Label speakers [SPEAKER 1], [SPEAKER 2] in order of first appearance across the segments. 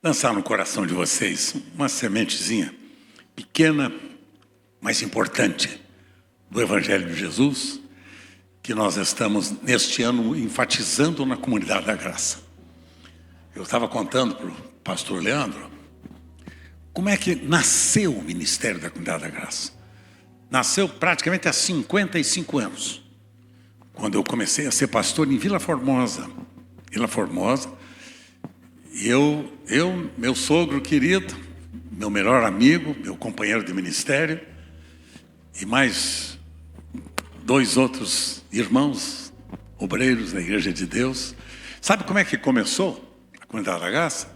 [SPEAKER 1] lançar no coração de vocês uma sementezinha pequena, mas importante, do Evangelho de Jesus, que nós estamos, neste ano, enfatizando na Comunidade da Graça. Eu estava contando para o pastor Leandro como é que nasceu o Ministério da Comunidade da Graça. Nasceu praticamente há 55 anos, quando eu comecei a ser pastor em Vila Formosa. E meu sogro querido, meu melhor amigo, meu companheiro de ministério, e mais 2 outros irmãos, obreiros da Igreja de Deus. Sabe como é que começou a Comunidade da Graça?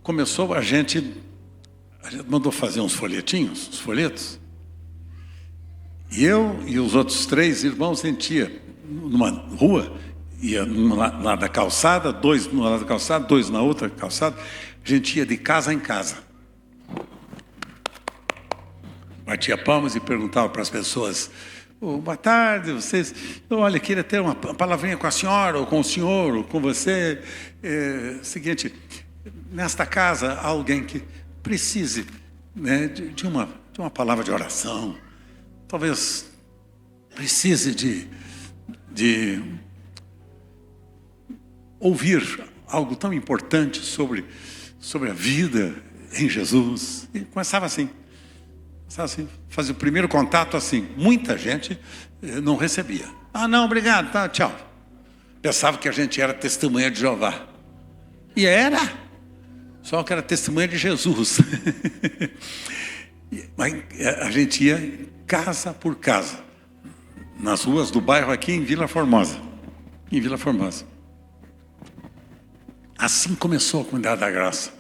[SPEAKER 1] Começou, a gente mandou fazer uns folhetos, e eu e os outros 3 irmãos, a gente ia numa rua, ia num lado da calçada, 2 no lado da calçada, 2 na outra calçada, a gente ia de casa em casa. Batia palmas e perguntava para as pessoas: boa tarde, vocês, olha, queria ter uma palavrinha com a senhora, ou com o senhor, ou com você. Seguinte, nesta casa há alguém que precise, né, de uma palavra de oração, talvez precise de ouvir algo tão importante sobre a vida em Jesus. E começava assim, fazia o primeiro contato assim. Muita gente não recebia. Ah, não, obrigado, tá, tchau. Pensava que a gente era testemunha de Jeová. E era, só que era testemunha de Jesus. Mas a gente ia casa por casa, nas ruas do bairro aqui em Vila Formosa. Assim começou a Comunidade da Graça.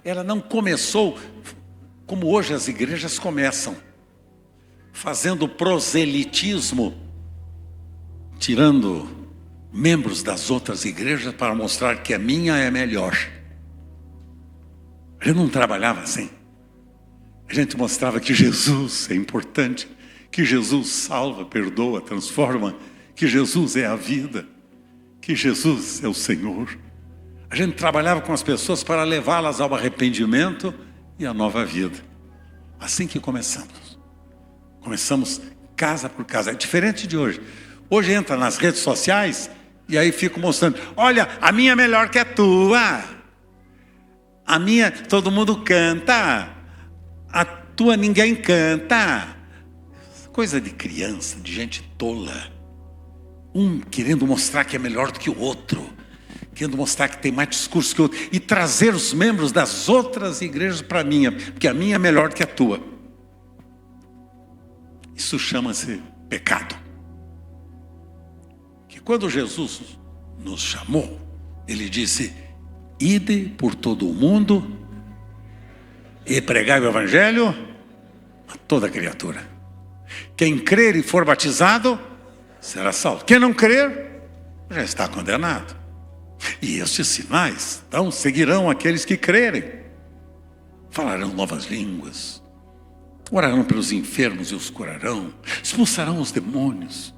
[SPEAKER 1] Ela não começou como hoje as igrejas começam, fazendo proselitismo, tirando membros das outras igrejas para mostrar que a minha é melhor. A gente não trabalhava assim. A gente mostrava que Jesus é importante, que Jesus salva, perdoa, transforma, que Jesus é a vida, que Jesus é o Senhor. A gente trabalhava com as pessoas para levá-las ao arrependimento e à nova vida. Assim que começamos. Começamos casa por casa. É diferente de hoje. Hoje entra nas redes sociais e aí fico mostrando: olha, a minha é melhor que a tua. A minha todo mundo canta. A tua ninguém canta. Coisa de criança, de gente tola. Um querendo mostrar que é melhor do que o outro, querendo mostrar que tem mais discurso que o outro, e trazer os membros das outras igrejas para a minha, porque a minha é melhor do que a tua. Isso chama-se pecado. Que quando Jesus nos chamou, ele disse: ide por todo o mundo e pregai o Evangelho a toda criatura. Quem crer e for batizado será salvo. Quem não crer já está condenado. E estes sinais seguirão aqueles que crerem. Falarão novas línguas, orarão pelos enfermos e os curarão, expulsarão os demônios.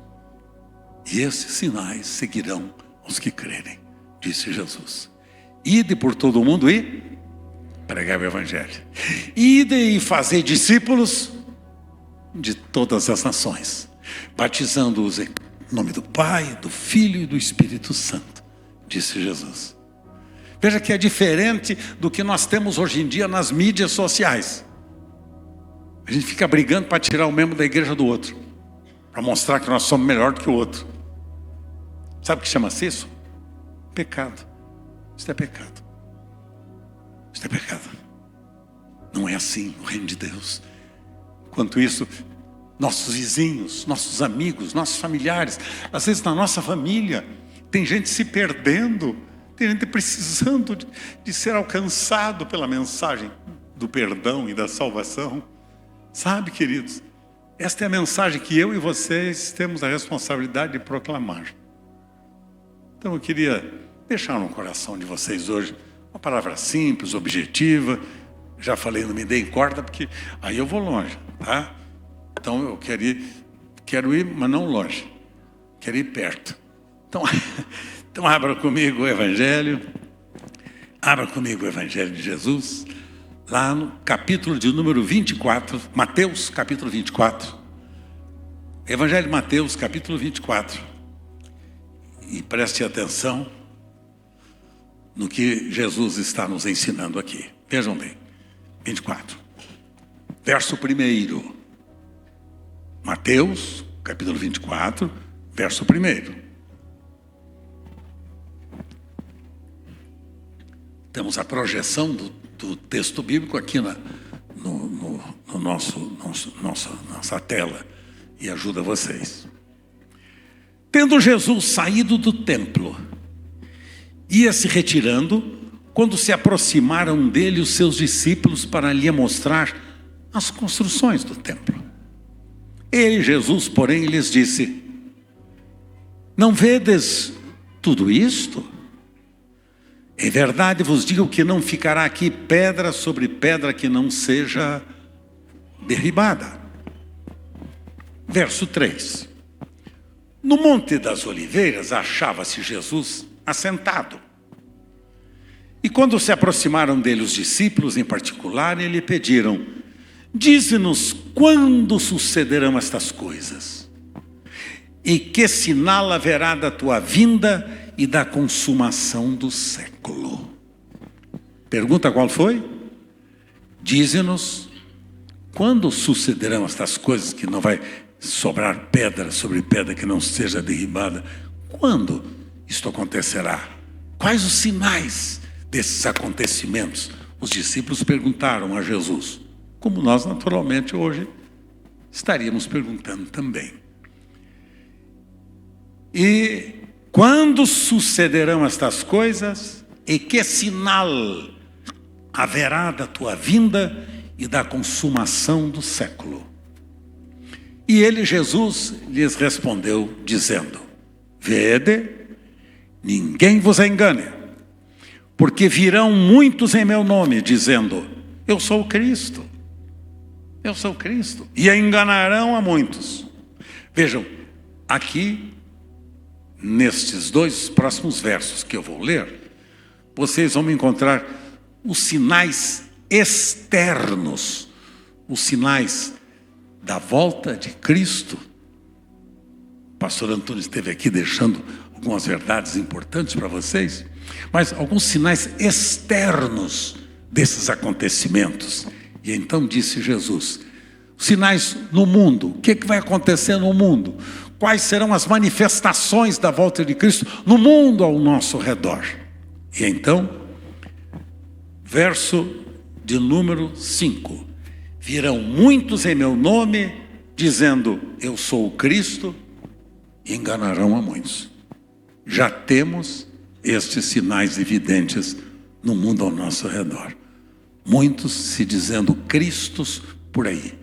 [SPEAKER 1] E esses sinais seguirão os que crerem, disse Jesus. Ide por todo o mundo e pregai o Evangelho. Ide e fazei discípulos de todas as nações, batizando-os em nome do Pai, do Filho e do Espírito Santo, disse Jesus. Veja que é diferente do que nós temos hoje em dia nas mídias sociais. A gente fica brigando para tirar o membro da igreja do outro, para mostrar que nós somos melhor do que o outro. Sabe o que chama-se isso? Pecado. Isso é pecado. Isso é pecado. Não é assim o reino de Deus. Enquanto isso, nossos vizinhos, nossos amigos, nossos familiares, às vezes na nossa família, tem gente se perdendo, tem gente precisando de ser alcançado pela mensagem do perdão e da salvação. Sabe, queridos, esta é a mensagem que eu e vocês temos a responsabilidade de proclamar. Então eu queria deixar no coração de vocês hoje uma palavra simples, objetiva. Já falei, não me deem corda, porque aí eu vou longe, tá? Então eu quero ir, mas não longe. Quero ir perto. Então abra comigo o Evangelho. Abra comigo o Evangelho de Jesus, lá no capítulo de número 24, Mateus, capítulo 24. Evangelho de Mateus, capítulo 24. E preste atenção no que Jesus está nos ensinando aqui. Vejam bem, 24. Verso 1. Mateus, capítulo 24, verso 1. Temos a projeção do texto bíblico aqui no nossa tela e ajuda vocês. Tendo Jesus saído do templo, ia se retirando, quando se aproximaram dele os seus discípulos para lhe mostrar as construções do templo. Ele, Jesus, porém, lhes disse: não vedes tudo isto? Em verdade vos digo que não ficará aqui pedra sobre pedra que não seja derribada. Verso 3. No Monte das Oliveiras achava-se Jesus assentado. E quando se aproximaram dele os discípulos em particular, lhe pediram: dize-nos quando sucederão estas coisas, e que sinal haverá da tua vinda e da consumação do século. Pergunta qual foi? Dize-nos quando sucederão estas coisas, que não vai sobrar pedra sobre pedra que não seja derribada. Quando isto acontecerá? Quais os sinais desses acontecimentos? Os discípulos perguntaram a Jesus, como nós naturalmente hoje estaríamos perguntando também. E quando sucederão estas coisas, e que sinal haverá da tua vinda e da consumação do século? E ele, Jesus, lhes respondeu, dizendo: vede, ninguém vos engane, porque virão muitos em meu nome, dizendo: eu sou o Cristo, eu sou o Cristo, e enganarão a muitos. Vejam, aqui, nestes dois próximos versos que eu vou ler, vocês vão encontrar os sinais externos, os sinais da volta de Cristo. O pastor Antônio esteve aqui deixando algumas verdades importantes para vocês, mas alguns sinais externos desses acontecimentos. E então disse Jesus: sinais no mundo, o que vai acontecer no mundo? Quais serão as manifestações da volta de Cristo no mundo ao nosso redor? E então, verso de número 5. Virão muitos em meu nome, dizendo: eu sou o Cristo, e enganarão a muitos. Já temos estes sinais evidentes no mundo ao nosso redor. Muitos se dizendo Cristos por aí,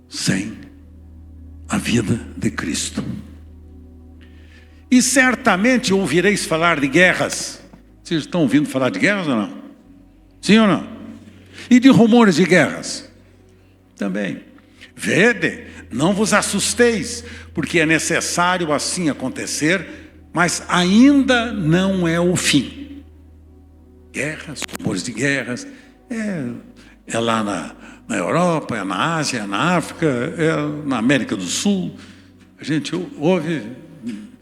[SPEAKER 1] sem a vida de Cristo. E certamente ouvireis falar de guerras. Vocês estão ouvindo falar de guerras ou não? Sim ou não? E de rumores de guerras também. Vede, não vos assusteis, porque é necessário assim acontecer, mas ainda não é o fim. Guerras, rumores de guerras, é lá na Europa, é na Ásia, é na África, é na América do Sul. A gente ouve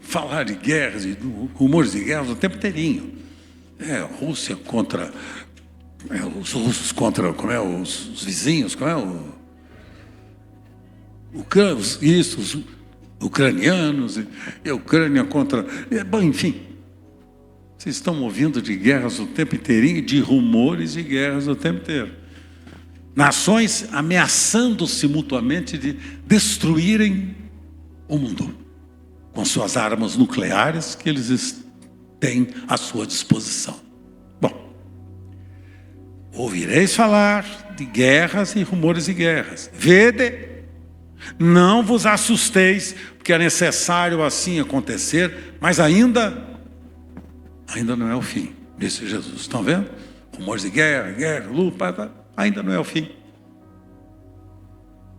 [SPEAKER 1] falar de guerras, de rumores de guerras o tempo inteirinho. Rússia contra os russos, contra os vizinhos, os ucranianos, e a Ucrânia contra... Bom, enfim, vocês estão ouvindo de guerras o tempo inteirinho, de rumores de guerras o tempo inteiro. Nações ameaçando-se mutuamente de destruírem o mundo com suas armas nucleares que eles têm à sua disposição. Bom, ouvireis falar de guerras e rumores de guerras. Vede, não vos assusteis, porque é necessário assim acontecer, mas ainda não é o fim, disse Jesus. Estão vendo? Rumores de guerra, luta, ainda não é o fim.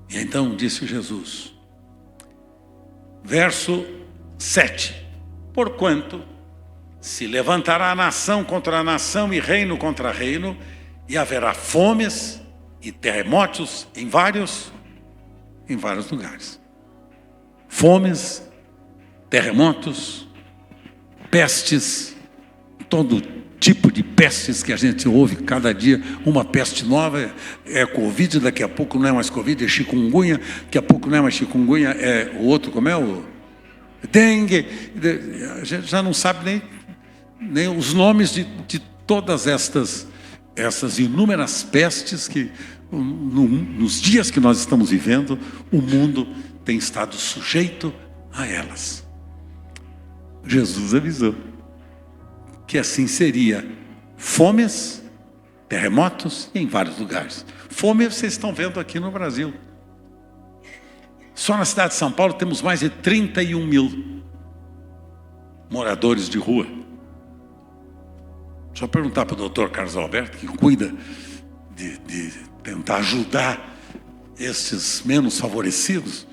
[SPEAKER 1] E então disse Jesus, verso 7: porquanto, Se levantará nação contra nação e reino contra reino, e haverá fomes e terremotos em vários lugares. Fomes, terremotos, pestes, todo tipo de pestes que a gente ouve cada dia, uma peste nova, é Covid, daqui a pouco não é mais Covid, é chikungunya, daqui a pouco não é mais chikungunya, é o outro, como é o dengue, a gente já não sabe nem os nomes de todas essas inúmeras pestes que, nos dias que nós estamos vivendo, o mundo tem estado sujeito a elas. Jesus avisou que assim seria: fomes, terremotos em vários lugares. Fome vocês estão vendo aqui no Brasil. Só na cidade de São Paulo temos mais de 31 mil moradores de rua. Só perguntar para o doutor Carlos Alberto, que cuida de tentar ajudar esses menos favorecidos,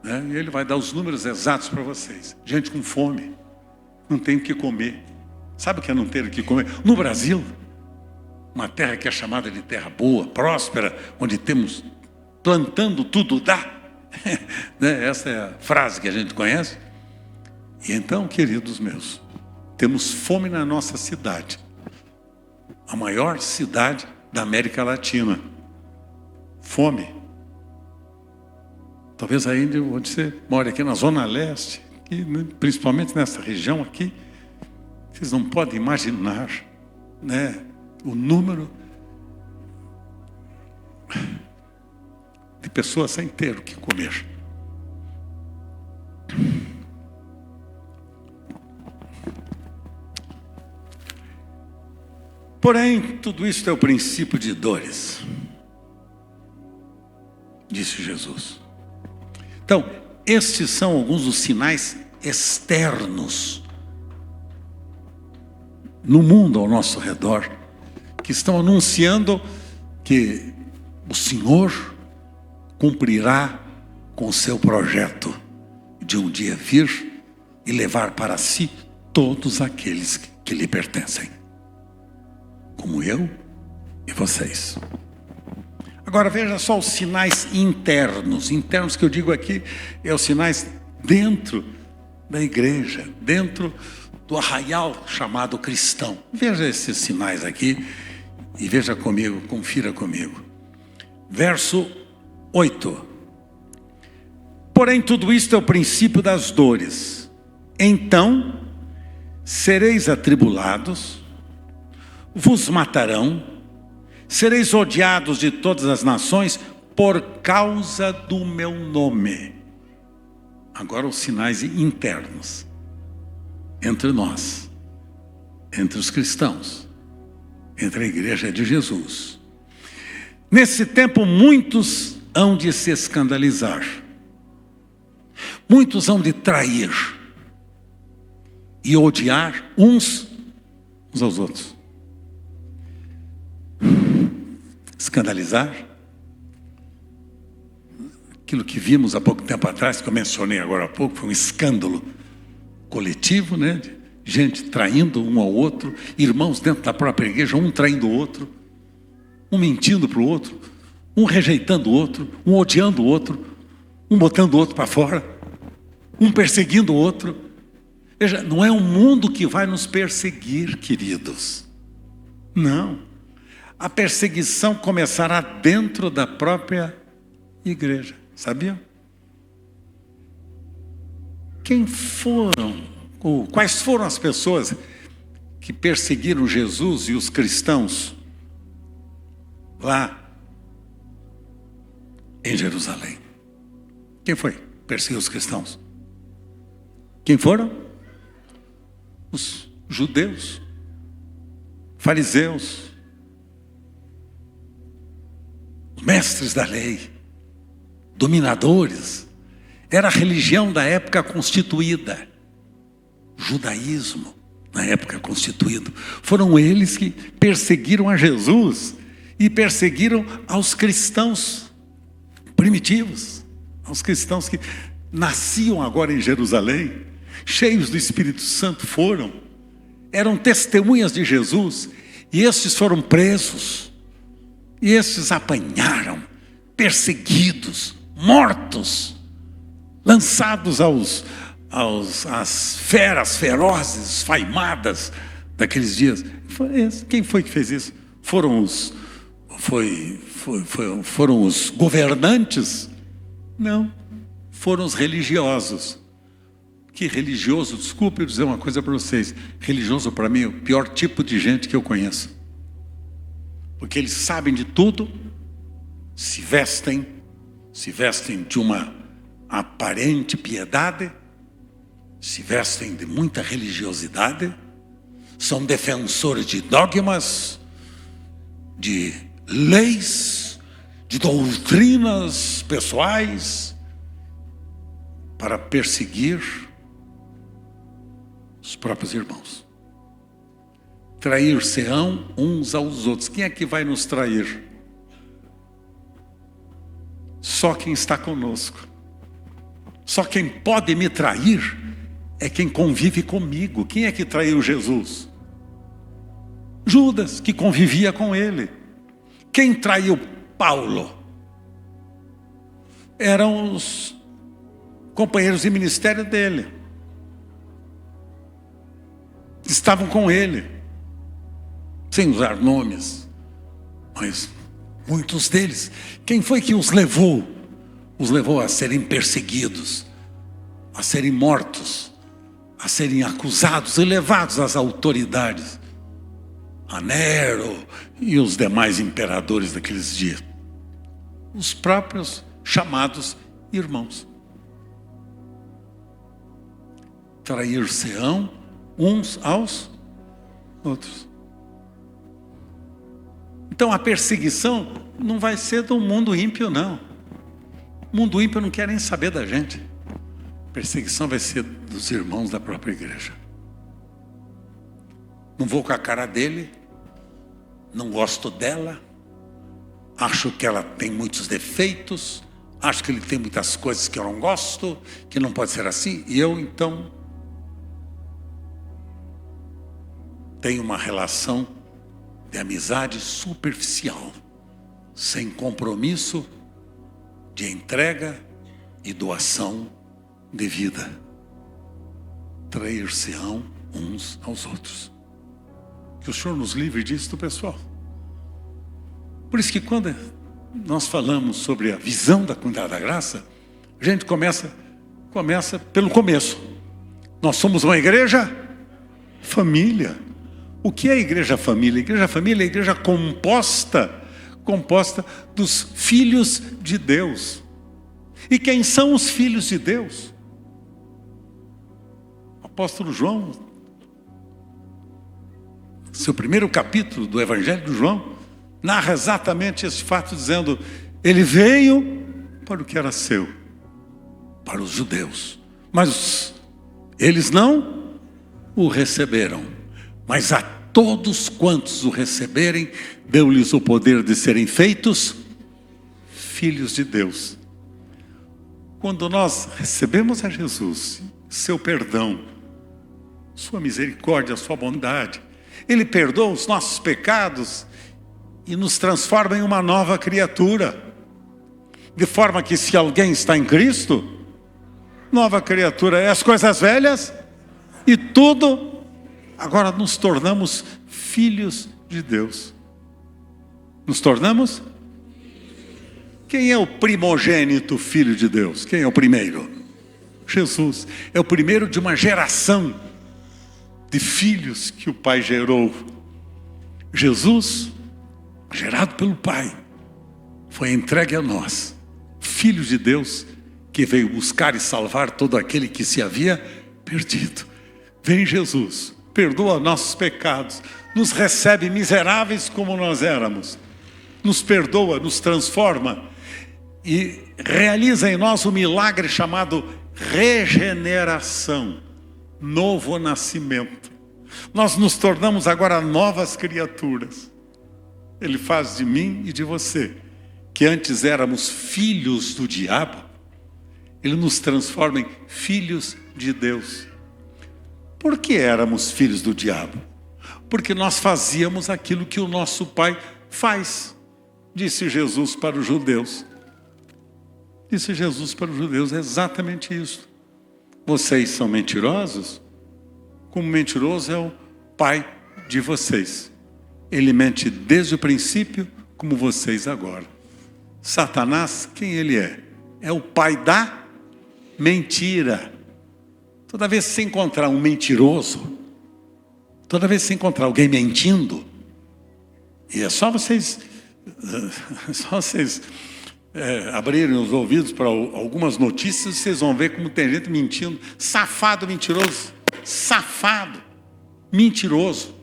[SPEAKER 1] né? E ele vai dar os números exatos para vocês. Gente com fome, não tem o que comer. Sabe o que é não ter o que comer? No Brasil, uma terra que é chamada de terra boa, próspera, onde temos plantando tudo dá. Né? Essa é a frase que a gente conhece. E então, queridos meus, temos fome na nossa cidade, a maior cidade da América Latina. Fome. Talvez ainda onde você mora, aqui na Zona Leste, aqui, principalmente nessa região aqui, vocês não podem imaginar, né, o número de pessoas sem ter o que comer. Porém, tudo isso é o princípio de dores, disse Jesus. Então, estes são alguns dos sinais externos no mundo ao nosso redor, que estão anunciando que o Senhor cumprirá com o seu projeto de um dia vir e levar para si todos aqueles que lhe pertencem, como eu e vocês. Agora veja só os sinais internos que eu digo aqui, é os sinais dentro da igreja, dentro do arraial chamado cristão. Veja esses sinais aqui e veja comigo, confira comigo. Verso 8. Porém, tudo isto é o princípio das dores. Então, sereis atribulados, vos matarão, sereis odiados de todas as nações por causa do meu nome. Agora os sinais internos. Entre nós, entre os cristãos, entre a igreja de Jesus. Nesse tempo muitos hão de se escandalizar, muitos hão de trair e odiar uns aos outros. Escandalizar, aquilo que vimos há pouco tempo atrás, que eu mencionei agora há pouco, foi um escândalo coletivo, né? Gente traindo um ao outro, irmãos dentro da própria igreja, um traindo o outro, um mentindo para o outro, um rejeitando o outro, um odiando o outro, um botando o outro para fora, um perseguindo o outro. Veja, não é o mundo que vai nos perseguir, queridos. Não. A perseguição começará dentro da própria igreja. Sabiam? Quais foram as pessoas que perseguiram Jesus e os cristãos lá em Jerusalém? Quem foi? Perseguiu os cristãos. Quem foram? Os judeus, fariseus, os mestres da lei, dominadores. Era a religião da época constituída, judaísmo na época constituído. Foram eles que perseguiram a Jesus e perseguiram aos cristãos primitivos, aos cristãos que nasciam agora em Jerusalém, cheios do Espírito Santo foram. eram testemunhas de Jesus, e estes foram presos, e estes apanharam, perseguidos, mortos, lançados às feras ferozes, faimadas daqueles dias. Quem foi que fez isso? Foram os governantes? Não, foram os religiosos. Que religioso, desculpe eu dizer uma coisa para vocês, religioso para mim é o pior tipo de gente que eu conheço. Porque eles sabem de tudo, se vestem de uma aparente piedade, se vestem de muita religiosidade, são defensores de dogmas, de leis, de doutrinas pessoais, para perseguir os próprios irmãos. Trair-se-ão uns aos outros. Quem é que vai nos trair? Só quem está conosco. Só quem pode me trair é quem convive comigo. Quem é que traiu Jesus? Judas, que convivia com ele. Quem traiu Paulo? Eram os companheiros de ministério dele. Estavam com ele, sem usar nomes, mas muitos deles. Quem foi que os levou? Os levou a serem perseguidos, a serem mortos, a serem acusados e levados às autoridades, a Nero e os demais imperadores daqueles dias. Os próprios chamados irmãos. Trair-se-ão uns aos outros. Então a perseguição não vai ser do mundo ímpio, não. O mundo ímpio não quer nem saber da gente. A perseguição vai ser dos irmãos da própria igreja. Não vou com a cara dele, não gosto dela, acho que ela tem muitos defeitos, acho que ele tem muitas coisas que eu não gosto, que não pode ser assim, e eu então tenho uma relação de amizade superficial, sem compromisso de entrega e doação de vida. Trair-se-ão uns aos outros. Que o Senhor nos livre disso, pessoal. Por isso que quando nós falamos sobre a visão da comunidade da graça, a gente começa pelo começo. Nós somos uma igreja família. O que é a igreja família? A igreja família é a igreja composta dos filhos de Deus. E quem são os filhos de Deus? O apóstolo João, seu primeiro capítulo do Evangelho de João, narra exatamente esse fato, dizendo: ele veio para o que era seu, para os judeus, mas eles não o receberam. Mas a todos quantos o receberem, deu-lhes o poder de serem feitos filhos de Deus. Quando nós recebemos a Jesus, seu perdão, sua misericórdia, sua bondade, Ele perdoa os nossos pecados e nos transforma em uma nova criatura. De forma que se alguém está em Cristo, nova criatura é as coisas velhas e tudo. Agora nos tornamos filhos de Deus. Nos tornamos? Quem é o primogênito filho de Deus? Quem é o primeiro? Jesus. É o primeiro de uma geração de filhos que o Pai gerou. Jesus, gerado pelo Pai, foi entregue a nós, filhos de Deus, que veio buscar e salvar todo aquele que se havia perdido. Vem Jesus, perdoa nossos pecados, nos recebe miseráveis como nós éramos, nos perdoa, nos transforma e realiza em nós o milagre chamado regeneração, novo nascimento. Nós nos tornamos agora novas criaturas. Ele faz de mim e de você, que antes éramos filhos do diabo, Ele nos transforma em filhos de Deus. Por que éramos filhos do diabo? Porque nós fazíamos aquilo que o nosso pai faz, disse Jesus para os judeus. Disse Jesus para os judeus exatamente isso. Vocês são mentirosos, como mentiroso é o pai de vocês. Ele mente desde o princípio, como vocês agora. Satanás, quem ele é? É o pai da mentira. Toda vez que você encontrar um mentiroso, toda vez que você encontrar alguém mentindo, e é só vocês abrirem os ouvidos para algumas notícias, vocês vão ver como tem gente mentindo. Safado, mentiroso. Safado, mentiroso.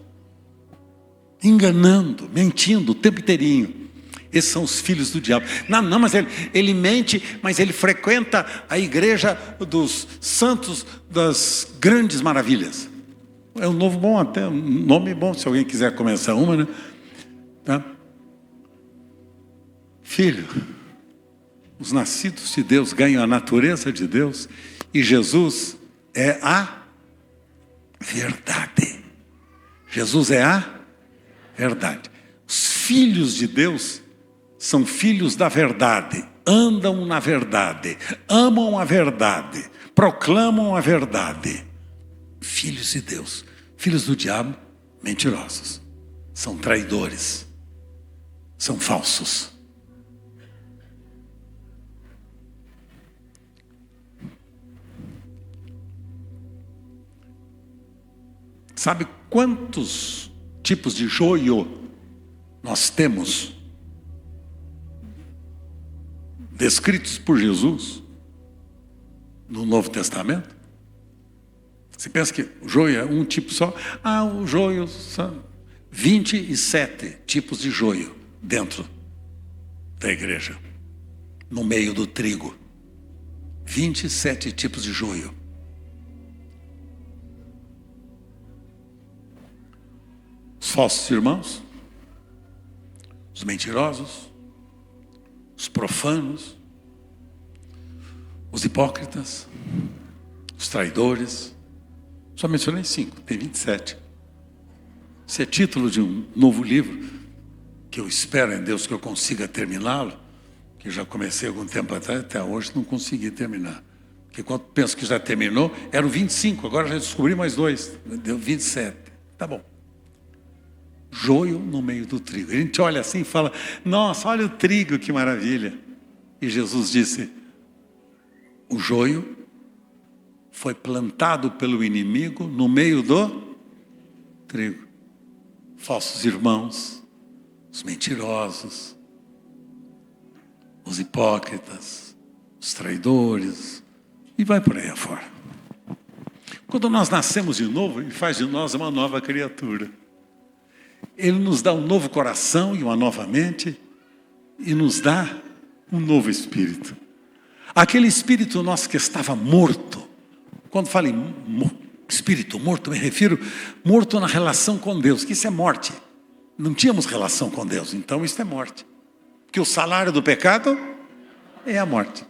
[SPEAKER 1] Enganando, mentindo o tempo inteirinho. Esses são os filhos do diabo. Não, mas ele mente, mas ele frequenta a igreja dos santos das grandes maravilhas. É um novo bom, até um nome bom, se alguém quiser começar uma, né? Tá? Filho, os nascidos de Deus ganham a natureza de Deus e Jesus é a verdade. Jesus é a verdade. Os filhos de Deus são filhos da verdade, andam na verdade, amam a verdade, proclamam a verdade. Filhos de Deus. Filhos do diabo, mentirosos. São traidores. São falsos. Sabe quantos tipos de joio nós temos descritos por Jesus no Novo Testamento? Você pensa que o joio é um tipo só? O joio são 27 tipos de joio dentro da igreja, no meio do trigo. 27 tipos de joio. Os falsos irmãos, os mentirosos, os profanos, os hipócritas, os traidores. Só mencionei 5, tem 27. Esse é título de um novo livro, que eu espero em Deus que eu consiga terminá-lo, que eu já comecei algum tempo atrás, até hoje não consegui terminar. Porque quando penso que já terminou, eram 25, agora já descobri mais 2, deu 27. Tá bom. Joio no meio do trigo. A gente olha assim e fala, nossa, olha o trigo, que maravilha. E Jesus disse, o joio foi plantado pelo inimigo no meio do trigo. Falsos irmãos, os mentirosos, os hipócritas, os traidores, e vai por aí afora. Quando nós nascemos de novo, Ele faz de nós uma nova criatura. Ele nos dá um novo coração e uma nova mente, e nos dá um novo espírito. Aquele espírito nosso que estava morto. Quando falo em espírito morto, me refiro morto na relação com Deus, que isso é morte. Não tínhamos relação com Deus, então isso é morte. Porque o salário do pecado é a morte.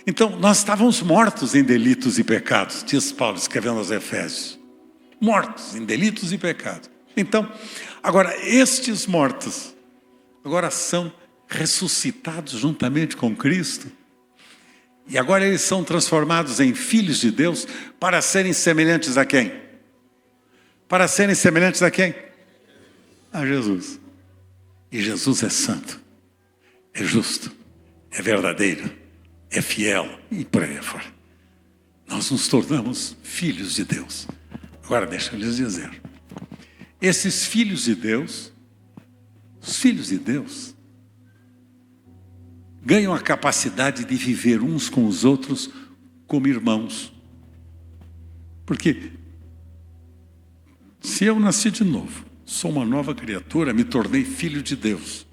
[SPEAKER 1] Então, nós estávamos mortos em delitos e pecados, diz Paulo escrevendo aos Efésios. Mortos em delitos e pecados. Então, agora, estes mortos, agora são ressuscitados juntamente com Cristo. E agora eles são transformados em filhos de Deus para serem semelhantes a quem? Para serem semelhantes a quem? A Jesus. E Jesus é santo, é justo, é verdadeiro, é fiel e por aí fora. Nós nos tornamos filhos de Deus. Agora deixa eu lhes dizer. Esses filhos de Deus, os filhos de Deus, ganham a capacidade de viver uns com os outros como irmãos. Porque se eu nasci de novo, sou uma nova criatura, me tornei filho de Deus.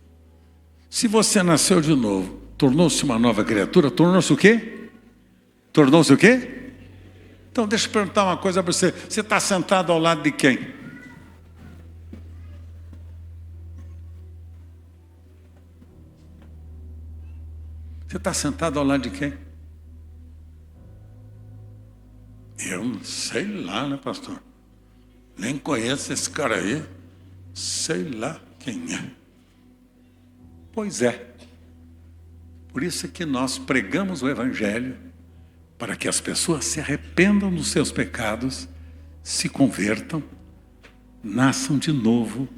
[SPEAKER 1] Se você nasceu de novo, tornou-se uma nova criatura, tornou-se o quê? Tornou-se o quê? Então deixa eu perguntar uma coisa para você. Você está sentado ao lado de quem? Você está sentado ao lado de quem? Eu Sei lá, né, pastor? Nem conheço esse cara aí. Sei lá quem é. Pois é. Por isso é que nós pregamos o Evangelho, para que as pessoas se arrependam dos seus pecados, se convertam, nasçam de novo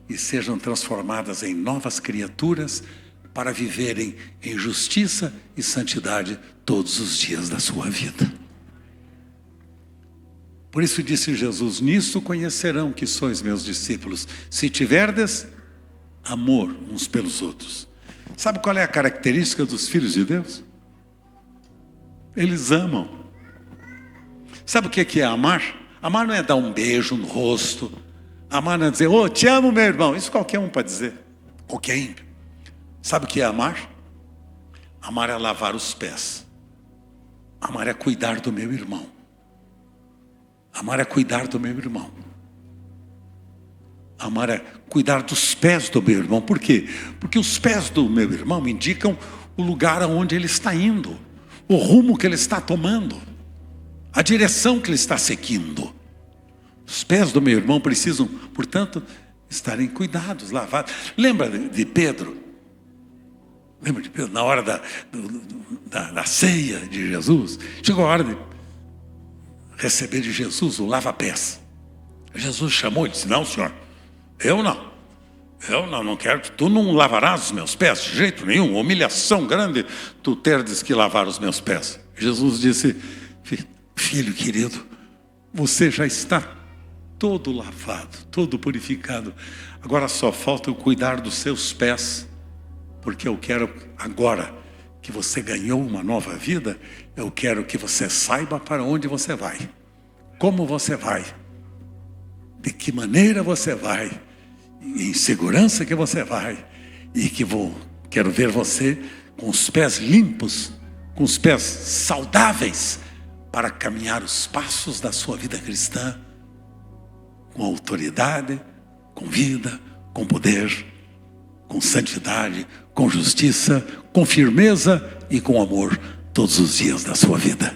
[SPEAKER 1] e sejam transformadas em novas criaturas para viverem em justiça e santidade todos os dias da sua vida. Por isso disse Jesus: nisso conhecerão que sois meus discípulos, se tiverdes amor uns pelos outros. Sabe qual é a característica dos filhos de Deus? Eles amam. Sabe o que é amar? Amar não é dar um beijo no rosto. Amar não é dizer, oh, te amo, meu irmão. Isso qualquer um pode dizer. Qualquer ímpio. Sabe o que é amar? Amar é lavar os pés. Amar é cuidar do meu irmão. Amar é cuidar do meu irmão. Amar é cuidar dos pés do meu irmão. Por quê? Porque os pés do meu irmão me indicam o lugar aonde ele está indo, o rumo que ele está tomando, a direção que ele está seguindo. Os pés do meu irmão precisam, portanto, estarem cuidados, lavados. Lembra de Pedro? Lembra de Pedro? Na hora da ceia de Jesus, chegou a hora de receber de Jesus o lava-pés. Jesus chamou e disse: não, senhor, eu não quero que tu não lavarás os meus pés de jeito nenhum. Humilhação grande tu terdes que lavar os meus pés. Jesus disse: filho querido, você já está todo lavado, todo purificado. Agora só falta eu cuidar dos seus pés, porque eu quero agora que você ganhou uma nova vida, eu quero que você saiba para onde você vai, como você vai, de que maneira você vai, em segurança que você vai, e que quero ver você com os pés limpos, com os pés saudáveis, para caminhar os passos da sua vida cristã, com autoridade, com vida, com poder, com santidade, com justiça, com firmeza e com amor todos os dias da sua vida.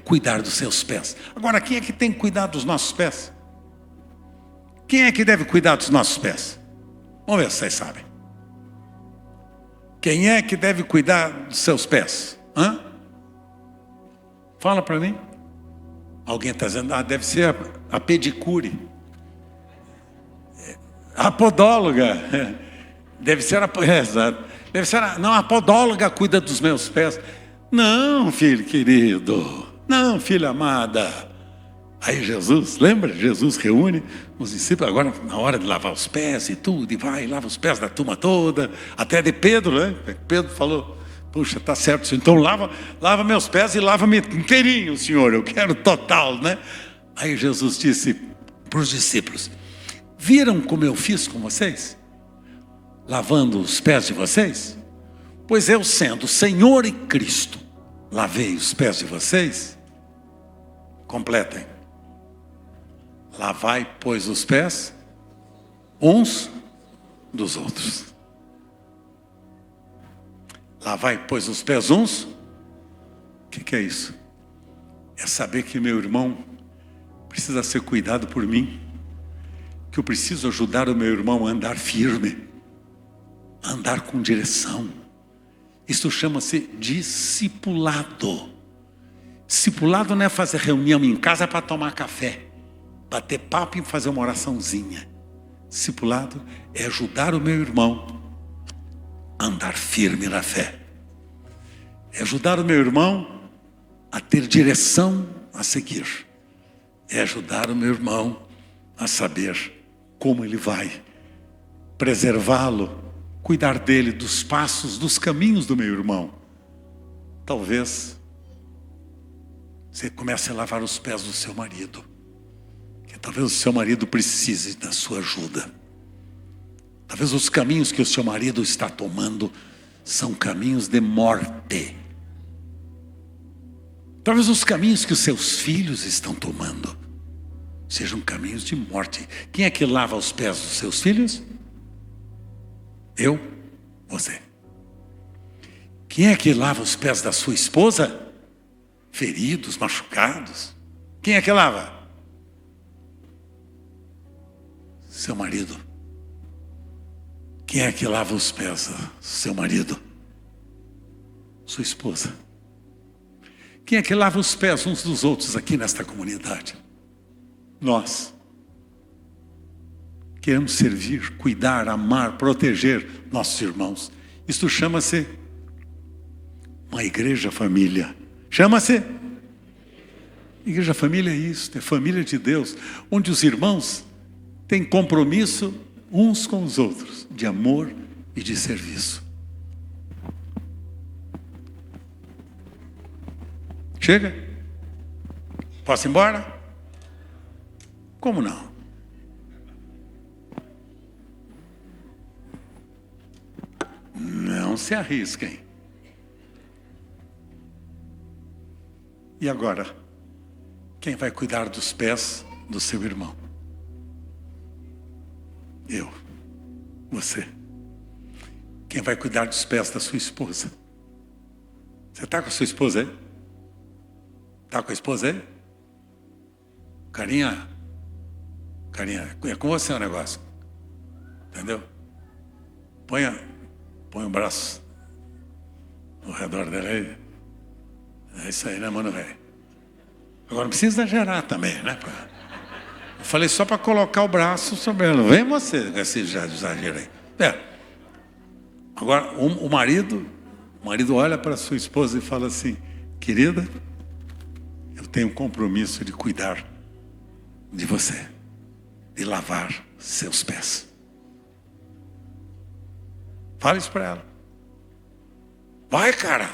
[SPEAKER 1] Cuidar dos seus pés. Agora, quem é que tem que cuidar dos nossos pés? Quem é que deve cuidar dos nossos pés? Vamos ver se vocês sabem. Quem é que deve cuidar dos seus pés? Hã? Fala para mim. Alguém está dizendo, deve ser a pedicure. A podóloga. Deve ser a podóloga cuida dos meus pés. Não, filho querido. Não, filha amada. Aí Jesus, lembra? Jesus reúne os discípulos agora na hora de lavar os pés e tudo. E vai, lava os pés da turma toda. Até de Pedro, né? Pedro falou, puxa, tá certo. Então lava meus pés e lava-me inteirinho, Senhor. Eu quero total, né? Aí Jesus disse para os discípulos: viram como eu fiz com vocês? Lavando os pés de vocês? Pois eu, sendo Senhor e Cristo, lavei os pés de vocês. Completem. Lavai, pois, os pés uns dos outros. Lavai, pois, os pés uns. O que é isso? É saber que meu irmão precisa ser cuidado por mim, que eu preciso ajudar o meu irmão a andar firme, a andar com direção. Isso chama-se discipulado. Discipulado não é fazer reunião em casa para tomar café, bater papo e fazer uma oraçãozinha. Discipulado é ajudar o meu irmão a andar firme na fé. É ajudar o meu irmão a ter direção a seguir. É ajudar o meu irmão a saber como ele vai. Preservá-lo, cuidar dele, dos passos, dos caminhos do meu irmão. Talvez você comece a lavar os pés do seu marido. Que talvez o seu marido precise da sua ajuda. Talvez os caminhos que o seu marido está tomando são caminhos de morte. Talvez os caminhos que os seus filhos estão tomando sejam caminhos de morte. Quem é que lava os pés dos seus filhos? Eu? Você. Quem é que lava os pés da sua esposa? Feridos, machucados. Quem é que lava? Seu marido. Quem é que lava os pés? Seu marido. Sua esposa. Quem é que lava os pés uns dos outros aqui nesta comunidade? Nós. Queremos servir, cuidar, amar, proteger nossos irmãos. Isto chama-se uma igreja família. Chama-se igreja família. É isso, é família de Deus, onde os irmãos têm compromisso uns com os outros, de amor e de serviço. Chega? Posso ir embora? Como não? Não se arrisquem. E agora? Quem vai cuidar dos pés do seu irmão? Eu. Você. Quem vai cuidar dos pés da sua esposa? Você está com a sua esposa aí? Está com a esposa aí? Carinha, é com você o negócio. Entendeu? Põe o braço ao redor dela aí. É isso aí, né, mano, velho? Agora não precisa exagerar também, né? Eu falei só para colocar o braço sobre ela. Vem você com esse exagero aí. Agora, o marido olha para sua esposa e fala assim: querida, eu tenho um compromisso de cuidar de você, de lavar seus pés. Fala isso para ela. Vai, cara.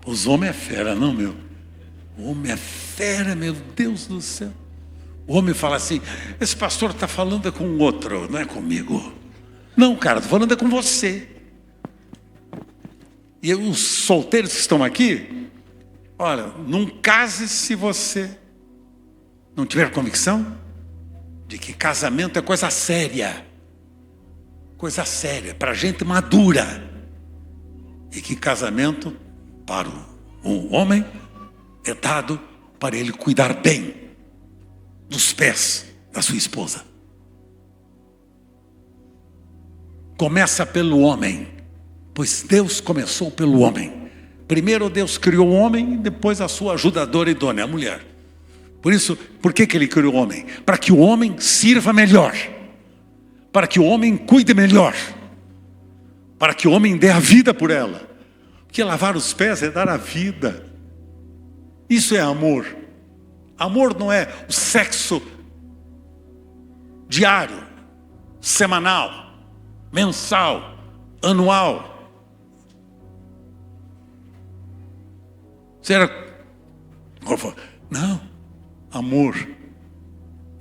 [SPEAKER 1] Os homens é fera, não, meu. O homem é fera, meu Deus do céu. O homem fala assim: esse pastor está falando com o outro, não é comigo. Não, cara, estou falando com você. E os solteiros que estão aqui, olha, não case se você não tiver convicção de que casamento é coisa séria. Coisa séria, para gente madura. E que casamento, para o homem, é dado para ele cuidar bem dos pés da sua esposa. Começa pelo homem, pois Deus começou pelo homem. Primeiro Deus criou o homem, depois a sua ajudadora idônea, a mulher. Por isso, por que ele criou o homem? Para que o homem sirva melhor, para que o homem cuide melhor, para que o homem dê a vida por ela. Porque lavar os pés é dar a vida. Isso é amor. Amor não é o sexo diário, semanal, mensal, anual. Será? Não. Amor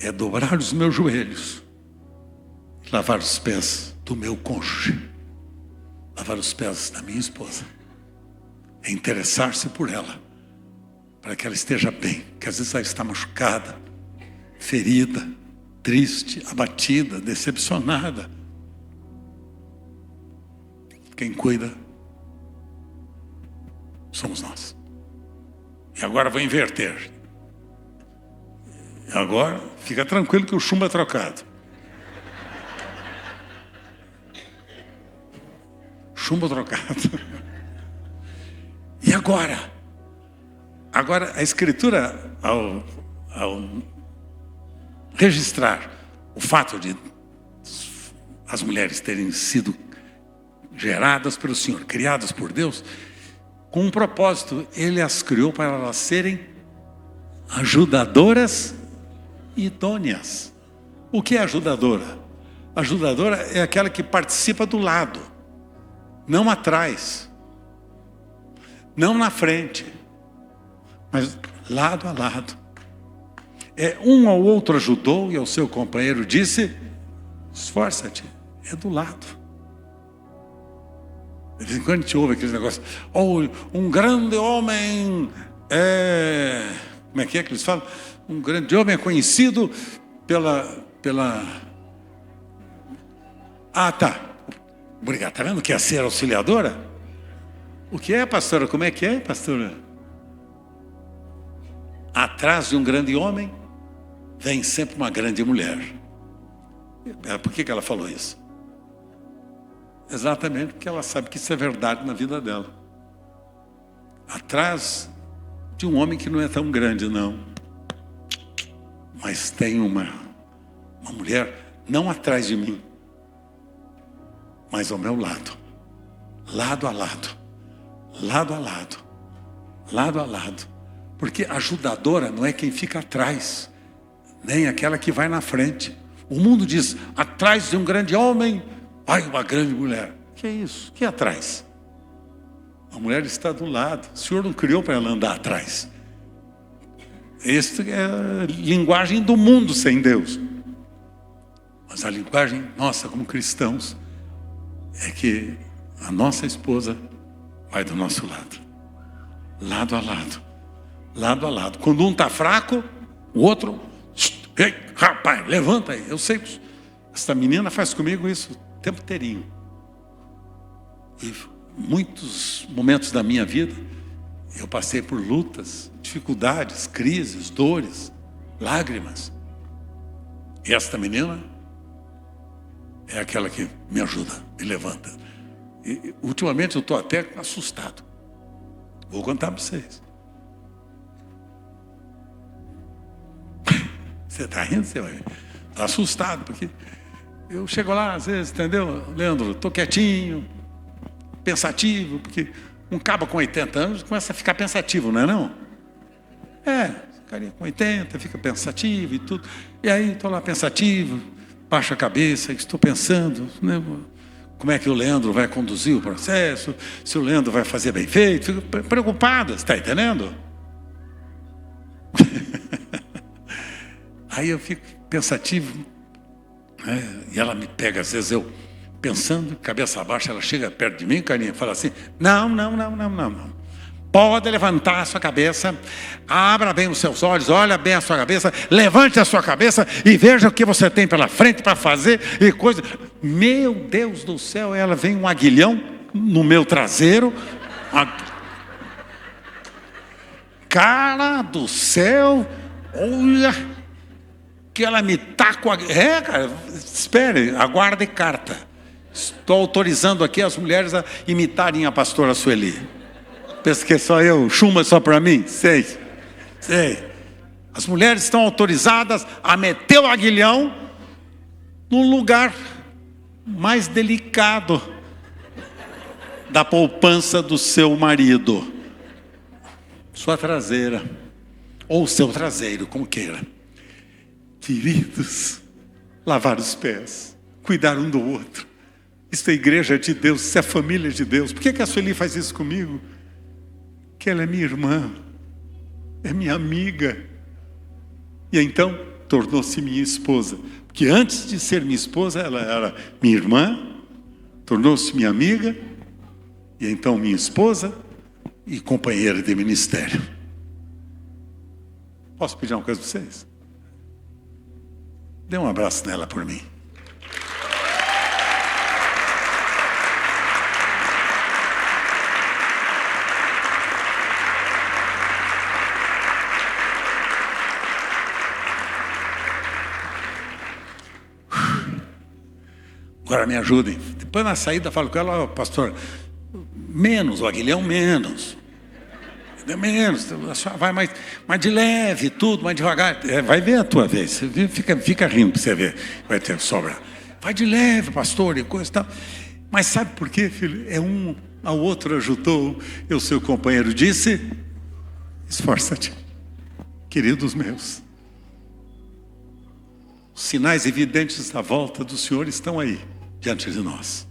[SPEAKER 1] é dobrar os meus joelhos, lavar os pés do meu cônjuge, lavar os pés da minha esposa, é interessar-se por ela, para que ela esteja bem, que às vezes ela está machucada, ferida, triste, abatida, decepcionada. Quem cuida somos nós. E agora vou inverter. Agora fica tranquilo que o chumbo é trocado. Chumbo trocado. E agora? Agora a Escritura, ao registrar o fato de as mulheres terem sido geradas pelo Senhor, criadas por Deus, com um propósito, Ele as criou para elas serem ajudadoras idôneas. O que é ajudadora? Ajudadora é aquela que participa do lado, não atrás, não na frente, mas lado a lado. Um ao outro ajudou e ao seu companheiro disse: esforça-te. É do lado. De vez em quando a gente ouve aqueles negócios: um grande homem como é que eles falam? Um grande homem é conhecido pela... Ah, tá. Obrigado. Está vendo o que é ser auxiliadora? O que é, pastora? Como é que é, pastora? atrás de um grande homem, vem sempre uma grande mulher. Por que ela falou isso? Exatamente porque ela sabe que isso é verdade na vida dela. Atrás de um homem que não é tão grande, não. Mas tem uma mulher, não atrás de mim, mas ao meu lado. Lado a lado. Lado a lado. Lado a lado. Porque ajudadora não é quem fica atrás, nem aquela que vai na frente. O mundo diz, atrás de um grande homem, vai uma grande mulher. Que é isso? Que é atrás? A mulher está do lado. O Senhor não criou para ela andar atrás. Esta é a linguagem do mundo sem Deus. Mas a linguagem nossa como cristãos é que a nossa esposa vai do nosso lado. Lado a lado. Lado a lado. Quando um está fraco, o outro... Ei, rapaz, levanta aí. Eu sei, essa menina faz comigo isso o tempo inteirinho. E muitos momentos da minha vida, eu passei por lutas, dificuldades, crises, dores, lágrimas. E esta menina é aquela que me ajuda, me levanta. E, ultimamente eu estou até assustado. Vou contar para vocês. Você está rindo? Você vai estar assustado, porque eu chego lá às vezes, entendeu? Leandro, estou quietinho, pensativo, porque um cabo com 80 anos começa a ficar pensativo, não é não? Carinha com 80, fica pensativo e tudo. E aí estou lá pensativo, baixo a cabeça, estou pensando, né? Como é que o Leandro vai conduzir o processo, se o Leandro vai fazer bem feito, fico preocupado, está entendendo? Aí eu fico pensativo, né? E ela me pega, às vezes eu pensando, cabeça baixa, ela chega perto de mim, carinha, e fala assim, não. Pode levantar a sua cabeça, abra bem os seus olhos, olha bem a sua cabeça, levante a sua cabeça e veja o que você tem pela frente para fazer e coisa. Meu Deus do céu, ela vem um aguilhão no meu traseiro. Cara do céu, olha que ela me tá com a... cara, espere, aguarde carta. Estou autorizando aqui as mulheres a imitarem a pastora Sueli. Pensa que é só eu, chuma só para mim? Sei. As mulheres estão autorizadas a meter o aguilhão no lugar mais delicado da poupança do seu marido. Sua traseira. Ou seu traseiro, como queira. Queridos, lavar os pés, cuidar um do outro. Isso é a igreja de Deus, isso é a família de Deus. Por que a Sueli faz isso comigo? Que ela é minha irmã, é minha amiga. E então tornou-se minha esposa. Porque antes de ser minha esposa, ela era minha irmã, tornou-se minha amiga, e então minha esposa e companheira de ministério. Posso pedir uma coisa para vocês? Dê um abraço nela por mim. Agora me ajudem. Depois na saída eu falo com ela, pastor, menos, o aguilhão menos. Menos, vai mais de leve, tudo, mais devagar. Vai ver a tua vez. Fica rindo para você ver. Vai ter sobra. Vai de leve, pastor, e coisa e tal. Mas sabe por quê, filho? Um ao outro ajudou. Eu, seu companheiro, disse: esforça-te, queridos meus. Os sinais evidentes da volta do Senhor estão aí, diante de nós.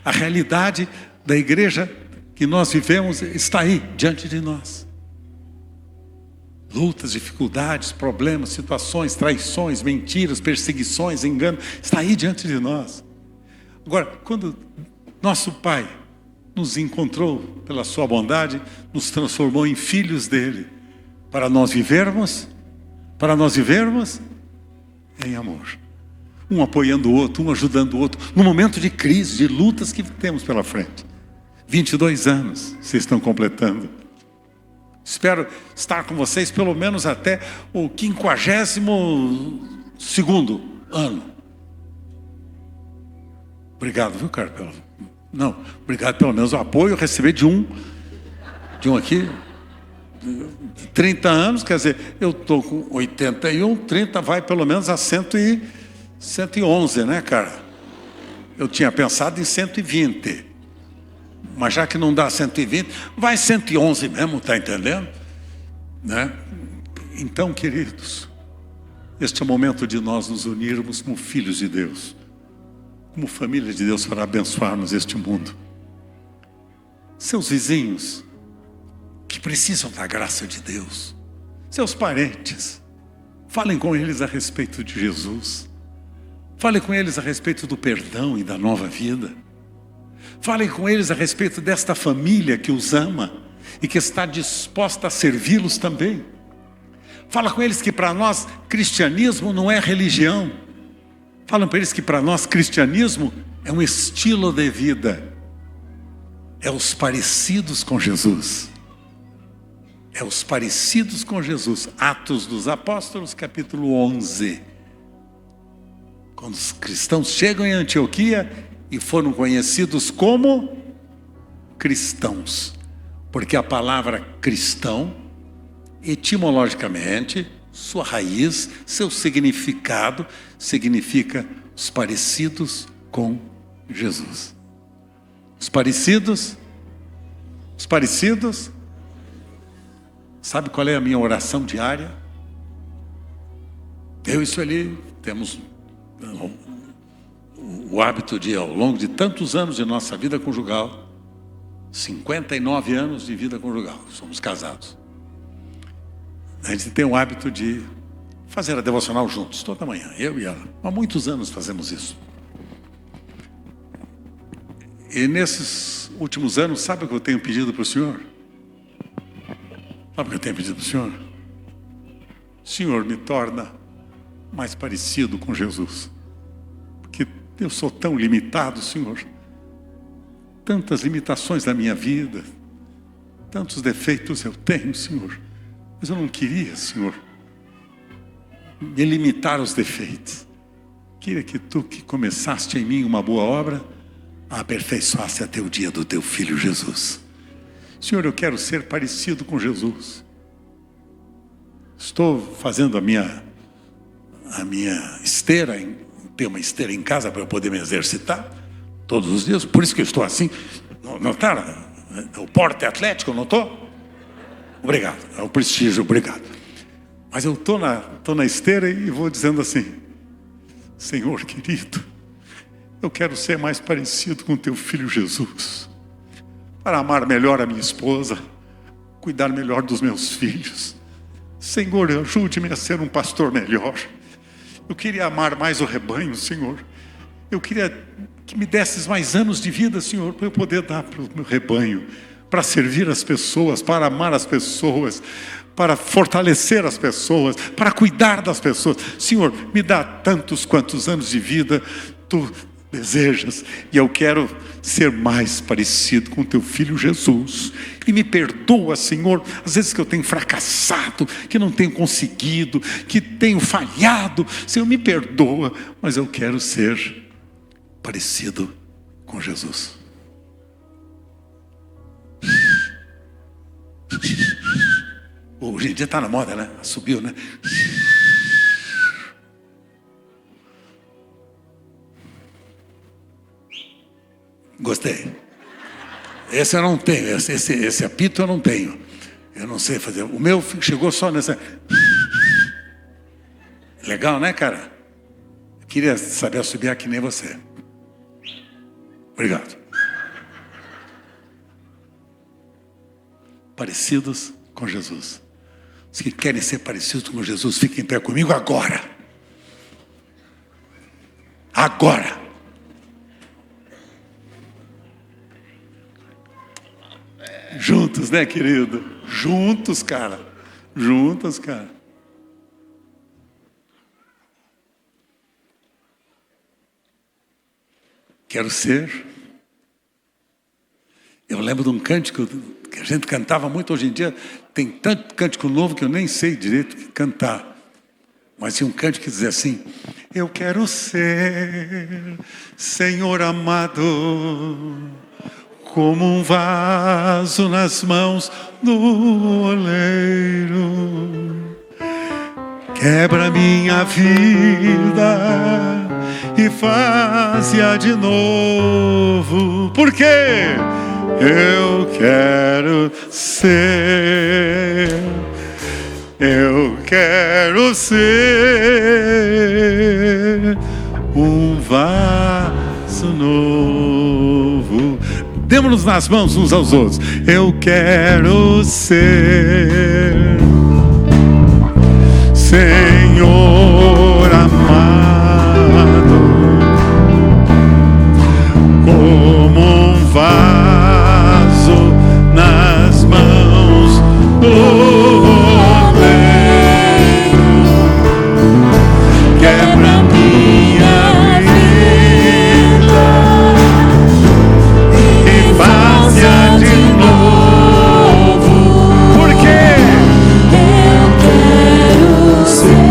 [SPEAKER 1] A realidade da igreja que nós vivemos está aí, diante de nós. Lutas, dificuldades, problemas, situações, traições, mentiras, perseguições, engano, está aí diante de nós. Agora, quando nosso Pai nos encontrou pela sua bondade, nos transformou em filhos dele, para nós vivermos em amor. Um apoiando o outro, um ajudando o outro, no momento de crise, de lutas que temos pela frente. 22 anos vocês estão completando. Espero estar com vocês pelo menos até o 52º ano. Obrigado, viu, cara? Não, obrigado pelo menos o apoio eu recebi de um aqui. 30 anos, quer dizer, eu estou com 81, 30 vai pelo menos a 111, né, cara? Eu tinha pensado em 120. Mas já que não dá 120, vai 111 mesmo, tá entendendo? Né? Então, queridos, este é o momento de nós nos unirmos como filhos de Deus, como família de Deus, para abençoarmos este mundo. Seus vizinhos, que precisam da graça de Deus, seus parentes, falem com eles a respeito de Jesus, falem com eles a respeito do perdão e da nova vida. Falem com eles a respeito desta família que os ama e que está disposta a servi-los também. Fala com eles que para nós cristianismo não é religião. Falam para eles que para nós cristianismo é um estilo de vida. É os parecidos com Jesus. É os parecidos com Jesus. Atos dos Apóstolos, capítulo 11. Quando os cristãos chegam em Antioquia e foram conhecidos como cristãos, porque a palavra cristão, etimologicamente, sua raiz, seu significado, significa os parecidos com Jesus. Os parecidos, sabe qual é a minha oração diária? Eu e Sueli temos o hábito de, ao longo de tantos anos de nossa vida conjugal, 59 anos de vida conjugal, somos casados. A gente tem o hábito de fazer a devocional juntos, toda manhã, eu e ela. Há muitos anos fazemos isso. E nesses últimos anos, sabe o que eu tenho pedido para o Senhor? Sabe o que eu tenho pedido para o Senhor? Senhor, me torna mais parecido com Jesus. Porque eu sou tão limitado, Senhor. Tantas limitações na minha vida. Tantos defeitos eu tenho, Senhor. Mas eu não queria, Senhor, me limitar aos defeitos. Queria que Tu, que começaste em mim uma boa obra, a aperfeiçoasse até o dia do Teu Filho Jesus. Senhor, eu quero ser parecido com Jesus. Estou fazendo a minha esteira, ter uma esteira em casa para eu poder me exercitar todos os dias. Por isso que eu estou assim. Não está? O porte atlético, não estou? Obrigado, é o prestígio, obrigado. Mas eu estou na esteira e vou dizendo assim: Senhor querido, eu quero ser mais parecido com Teu Filho Jesus, para amar melhor a minha esposa, cuidar melhor dos meus filhos. Senhor, ajude-me a ser um pastor melhor. Eu queria amar mais o rebanho, Senhor. Eu queria que me desses mais anos de vida, Senhor, para eu poder dar para o meu rebanho, para servir as pessoas, para amar as pessoas, para fortalecer as pessoas, para cuidar das pessoas. Senhor, me dá tantos quantos anos de vida Tu desejas, e eu quero ser mais parecido com Teu Filho Jesus. E me perdoa, Senhor, às vezes que eu tenho fracassado, que não tenho conseguido, que tenho falhado. Senhor, me perdoa, mas eu quero ser parecido com Jesus. Hoje em dia está na moda, né? Subiu, né? Gostei. Esse eu não tenho, esse apito eu não tenho. Eu não sei fazer. O meu chegou só nessa. Legal, né, cara? Eu queria saber assobiar que nem você. Obrigado. Parecidos com Jesus. Os que querem ser parecidos com Jesus, fiquem em pé comigo agora. Agora. Juntos, né, querido? Juntos, cara. Juntos, cara. Quero ser. Eu lembro de um cântico que a gente cantava muito. Hoje em dia tem tanto cântico novo que eu nem sei direito cantar. Mas tinha um cântico que dizia assim: eu quero ser, Senhor amado, como um vaso nas mãos do oleiro. Quebra minha vida e faz-a de novo. Por quê? Eu quero ser, eu quero ser um vaso novo. Demos-nos nas mãos uns aos outros. Eu quero ser, Senhor amado, como um vaso nas mãos do oleiro. Quebra minha vida e faz-a de novo. Por quê?
[SPEAKER 2] Eu quero ser,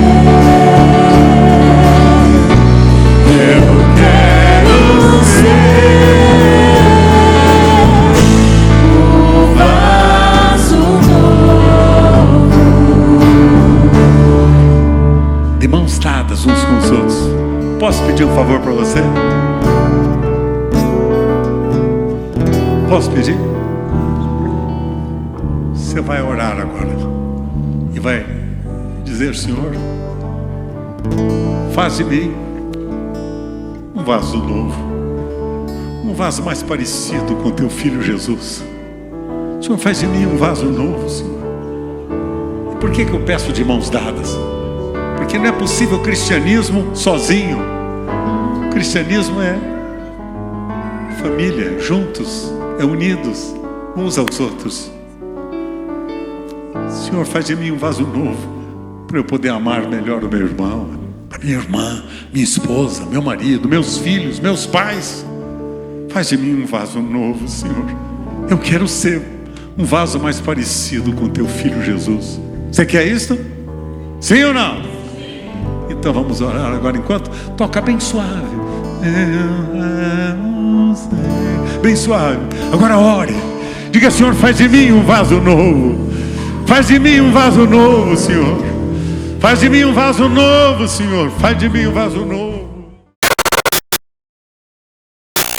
[SPEAKER 1] Eu quero
[SPEAKER 2] um vaso novo.
[SPEAKER 1] de mãos dadas uns com os outros. Posso pedir um favor para você? Posso pedir? Você vai orar agora e vai dizer: Senhor, faz de mim um vaso novo, um vaso mais parecido com teu filho Jesus. Senhor, faz de mim um vaso novo, Senhor. E por que eu peço de mãos dadas? Porque não é possível o cristianismo sozinho. O cristianismo é família, juntos, é unidos uns aos outros. Senhor, faz de mim um vaso novo, para eu poder amar melhor o meu irmão, a minha irmã, minha esposa, meu marido, meus filhos, meus pais. Faz de mim um vaso novo, Senhor. Eu quero ser um vaso mais parecido com teu filho Jesus. Você quer isso? Sim ou não? Então vamos orar agora, enquanto toca bem suave. Bem suave. Agora ore. Diga: Senhor, faz de mim um vaso novo. Faz de mim um vaso novo, Senhor. Faz de mim um vaso novo, Senhor. Faz de mim um vaso novo.